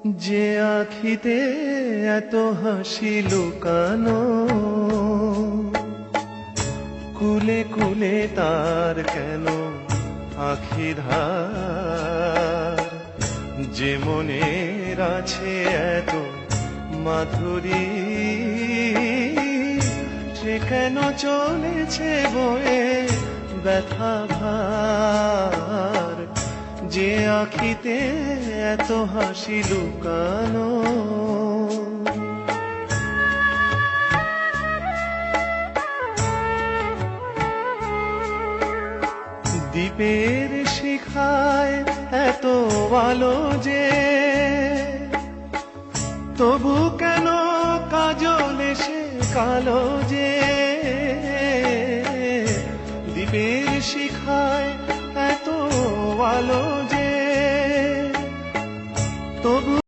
যে আখিতে এত হাসি লুকানো, কুলে কুলে তার কেন আখি ধার? যে মনের আছে এত মাধুরী, সে কেন চলেছে বয়ে ব্যথা ভার? যে আখিতে এত হাসি লুকানো। দ্বীপের শিখায় এত আলো যে, তবু কেন কাজল এসে কালো যে? দ্বীপের শিখায় এত আলো যে, তবু